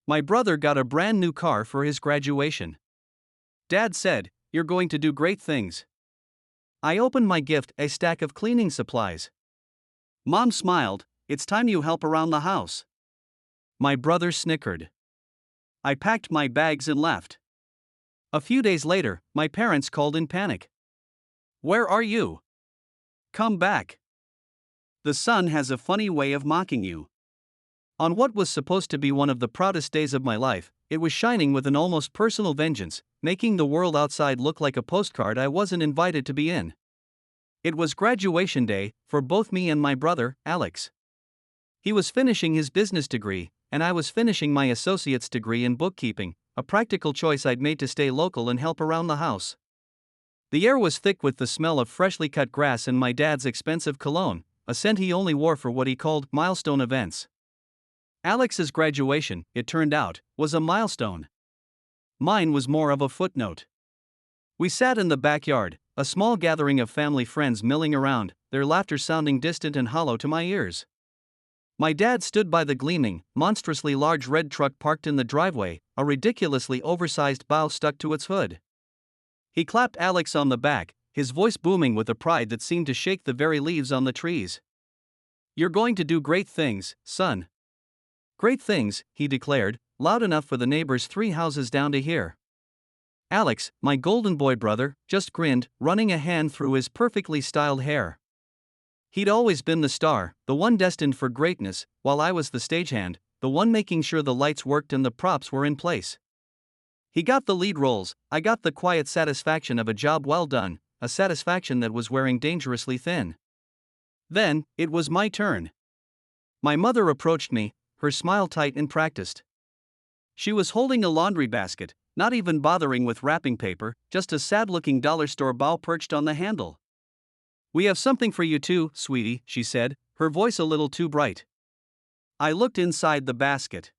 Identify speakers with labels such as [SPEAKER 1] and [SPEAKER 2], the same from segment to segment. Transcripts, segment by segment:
[SPEAKER 1] My brother got a brand new car for his graduation. Dad said, "You're going to do great things." I opened my gift, a stack of cleaning supplies. Mom smiled, "It's time you help around the house." My brother snickered. I packed my bags and left. A few days later, my parents called in panic. "Where are you? Come back. The sun has a funny way of mocking you." On what was supposed to be one of the proudest days of my life, it was shining with an almost personal vengeance, making the world outside look like a postcard I wasn't invited to be in. It was graduation day, for both me and my brother, Alex. He was finishing his business degree, and I was finishing my associate's degree in bookkeeping, a practical choice I'd made to stay local and help around the house. The air was thick with the smell of freshly cut grass and my dad's expensive cologne, a scent he only wore for what he called milestone events. Alex's graduation, it turned out, was a milestone. Mine was more of a footnote. We sat in the backyard, a small gathering of family friends milling around, their laughter sounding distant and hollow to my ears. My dad stood by the gleaming, monstrously large red truck parked in the driveway, a ridiculously oversized bow stuck to its hood. He clapped Alex on the back, his voice booming with a pride that seemed to shake the very leaves on the trees. "You're going to do great things, son." "Great things," he declared, loud enough for the neighbors 3 houses down to hear. Alex, my golden boy brother, just grinned, running a hand through his perfectly styled hair. He'd always been the star, the one destined for greatness, while I was the stagehand, the one making sure the lights worked and the props were in place. He got the lead roles, I got the quiet satisfaction of a job well done, a satisfaction that was wearing dangerously thin. Then, it was my turn. My mother approached me, her smile tight and practiced. She was holding a laundry basket, not even bothering with wrapping paper, just a sad-looking dollar store bowl perched on the handle. "We have something for you too, sweetie," she said, her voice a little too bright. I looked inside the basket.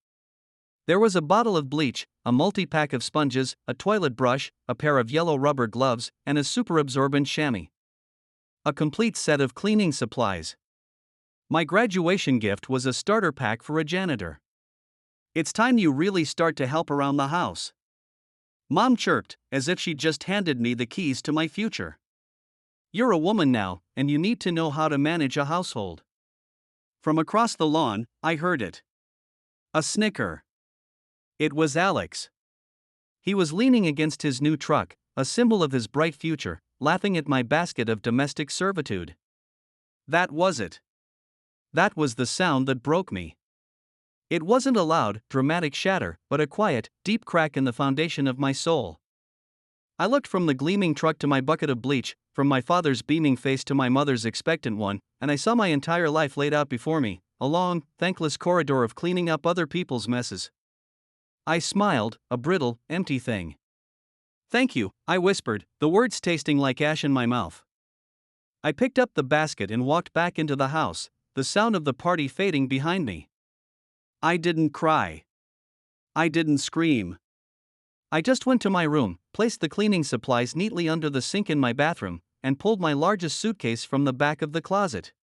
[SPEAKER 1] There was a bottle of bleach, a multi-pack of sponges, a toilet brush, a pair of yellow rubber gloves, and a super-absorbent chamois. A complete set of cleaning supplies. My graduation gift was a starter pack for a janitor. "It's time you really start to help around the house." Mom chirped, as if she'd just handed me the keys to my future. "You're a woman now, and you need to know how to manage a household." From across the lawn, I heard it. A snicker. It was Alex. He was leaning against his new truck, a symbol of his bright future, laughing at my basket of domestic servitude. That was it. That was the sound that broke me. It wasn't a loud, dramatic shatter, but a quiet, deep crack in the foundation of my soul. I looked from the gleaming truck to my bucket of bleach, from my father's beaming face to my mother's expectant one, and I saw my entire life laid out before me, a long, thankless corridor of cleaning up other people's messes. I smiled, a brittle, empty thing. "Thank you," I whispered, the words tasting like ash in my mouth. I picked up the basket and walked back into the house, the sound of the party fading behind me. I didn't cry. I didn't scream. I just went to my room, placed the cleaning supplies neatly under the sink in my bathroom, and pulled my largest suitcase from the back of the closet.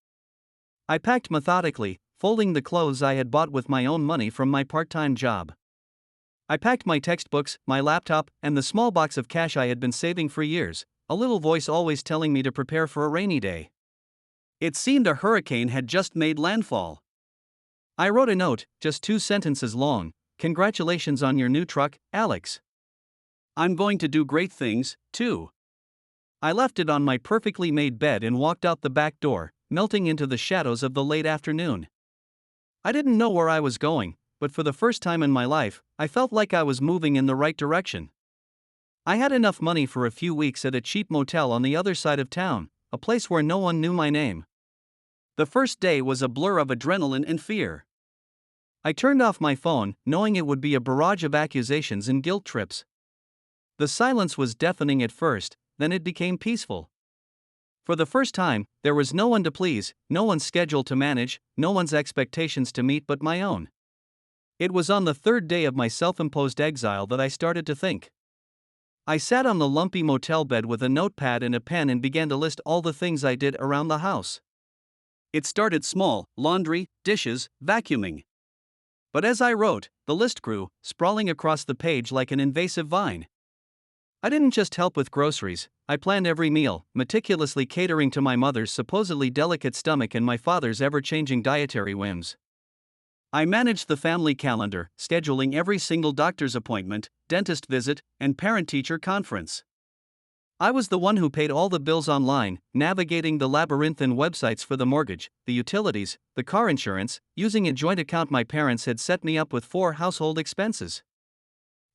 [SPEAKER 1] I packed methodically, folding the clothes I had bought with my own money from my part-time job. I packed my textbooks, my laptop, and the small box of cash I had been saving for years, a little voice always telling me to prepare for a rainy day. It seemed a hurricane had just made landfall. I wrote a note, just 2 sentences long. "Congratulations on your new truck, Alex. I'm going to do great things, too." I left it on my perfectly made bed and walked out the back door, melting into the shadows of the late afternoon. I didn't know where I was going, but for the first time in my life, I felt like I was moving in the right direction. I had enough money for a few weeks at a cheap motel on the other side of town, a place where no one knew my name. The first day was a blur of adrenaline and fear. I turned off my phone, knowing it would be a barrage of accusations and guilt trips. The silence was deafening at first, then it became peaceful. For the first time, there was no one to please, no one's schedule to manage, no one's expectations to meet but my own. It was on the 3rd day of my self-imposed exile that I started to think. I sat on the lumpy motel bed with a notepad and a pen and began to list all the things I did around the house. It started small: laundry, dishes, vacuuming. But as I wrote, the list grew, sprawling across the page like an invasive vine. I didn't just help with groceries, I planned every meal, meticulously catering to my mother's supposedly delicate stomach and my father's ever-changing dietary whims. I managed the family calendar, scheduling every single doctor's appointment, dentist visit, and parent-teacher conference. I was the one who paid all the bills online, navigating the labyrinthine websites for the mortgage, the utilities, the car insurance, using a joint account my parents had set me up with for household expenses.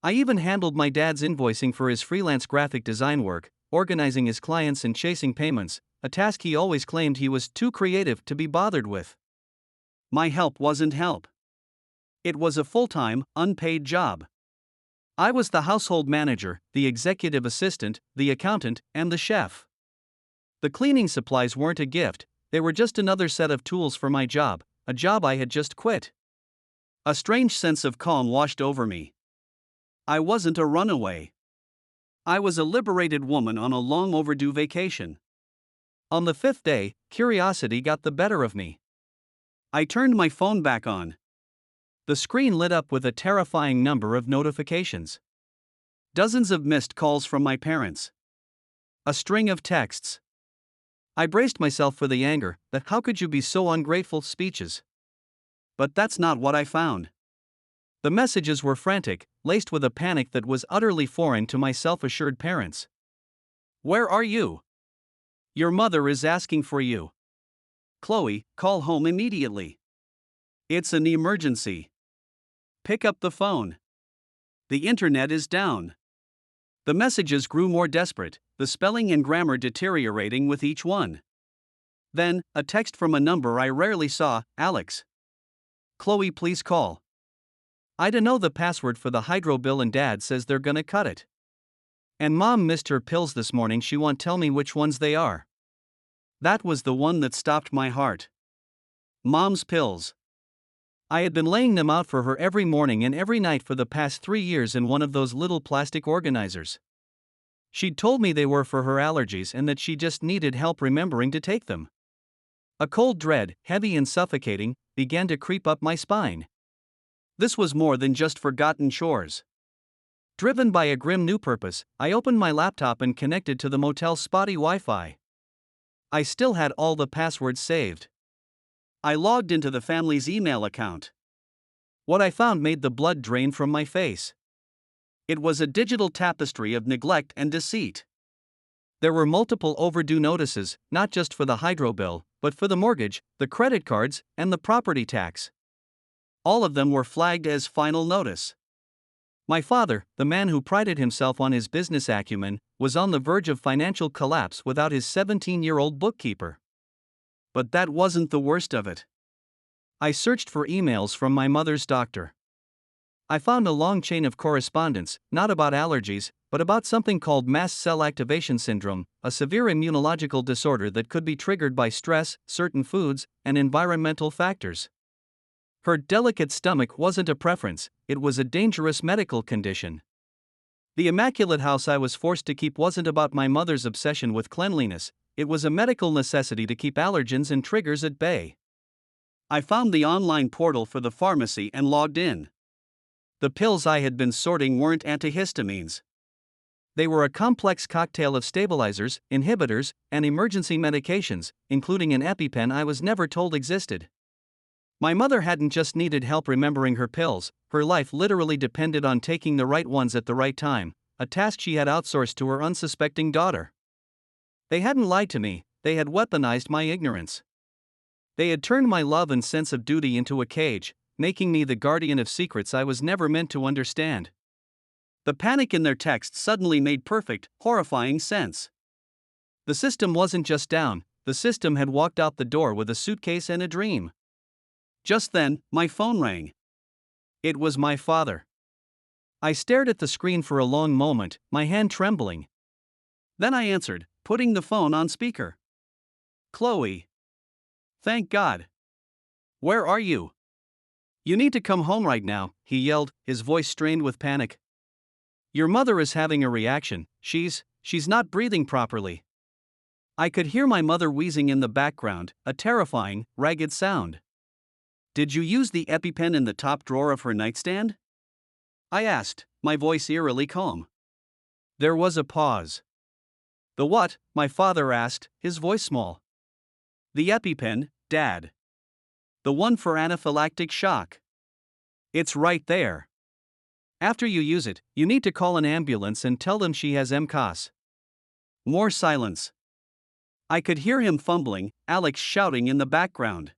[SPEAKER 1] I even handled my dad's invoicing for his freelance graphic design work, organizing his clients and chasing payments, a task he always claimed he was too creative to be bothered with. My help wasn't help. It was a full-time, unpaid job. I was the household manager, the executive assistant, the accountant, and the chef. The cleaning supplies weren't a gift, they were just another set of tools for my job, a job I had just quit. A strange sense of calm washed over me. I wasn't a runaway. I was a liberated woman on a long overdue vacation. On the fifth day, curiosity got the better of me. I turned my phone back on. The screen lit up with a terrifying number of notifications. Dozens of missed calls from my parents. A string of texts. I braced myself for the anger, the "how could you be so ungrateful" speeches. But that's not what I found. The messages were frantic, laced with a panic that was utterly foreign to my self-assured parents. "Where are you? Your mother is asking for you. Chloe, call home immediately. It's an emergency. Pick up the phone. The internet is down." The messages grew more desperate, the spelling and grammar deteriorating with each one. Then, a text from a number I rarely saw, "Alex. Chloe, please call. I don't know the password for the hydro bill and Dad says they're gonna cut it. And Mom missed her pills this morning, she won't tell me which ones they are." That was the one that stopped my heart. Mom's pills. I had been laying them out for her every morning and every night for the past 3 years in one of those little plastic organizers. She'd told me they were for her allergies and that she just needed help remembering to take them. A cold dread, heavy and suffocating, began to creep up my spine. This was more than just forgotten chores. Driven by a grim new purpose, I opened my laptop and connected to the motel's spotty Wi-Fi. I still had all the passwords saved. I logged into the family's email account. What I found made the blood drain from my face. It was a digital tapestry of neglect and deceit. There were multiple overdue notices, not just for the hydro bill, but for the mortgage, the credit cards, and the property tax. All of them were flagged as final notice. My father, the man who prided himself on his business acumen, was on the verge of financial collapse without his 17-year-old bookkeeper. But that wasn't the worst of it. I searched for emails from my mother's doctor. I found a long chain of correspondence, not about allergies, but about something called mast cell activation syndrome, a severe immunological disorder that could be triggered by stress, certain foods, and environmental factors. Her delicate stomach wasn't a preference, it was a dangerous medical condition. The immaculate house I was forced to keep wasn't about my mother's obsession with cleanliness, it was a medical necessity to keep allergens and triggers at bay. I found the online portal for the pharmacy and logged in. The pills I had been sorting weren't antihistamines. They were a complex cocktail of stabilizers, inhibitors, and emergency medications, including an EpiPen I was never told existed. My mother hadn't just needed help remembering her pills, her life literally depended on taking the right ones at the right time, a task she had outsourced to her unsuspecting daughter. They hadn't lied to me, they had weaponized my ignorance. They had turned my love and sense of duty into a cage, making me the guardian of secrets I was never meant to understand. The panic in their texts suddenly made perfect, horrifying sense. The system wasn't just down, the system had walked out the door with a suitcase and a dream. Just then, my phone rang. It was my father. I stared at the screen for a long moment, my hand trembling. Then I answered, putting the phone on speaker. "Chloe. Thank God. Where are you? You need to come home right now," he yelled, his voice strained with panic. "Your mother is having a reaction, she's not breathing properly." I could hear my mother wheezing in the background, a terrifying, ragged sound. Did you use the EpiPen in the top drawer of her nightstand? I asked, my voice eerily calm. There was a pause. The what? My father asked, his voice small. The EpiPen, Dad. The one for anaphylactic shock. It's right there. After you use it, you need to call an ambulance and tell them she has MCAS. More silence. I could hear him fumbling, Alex shouting in the background.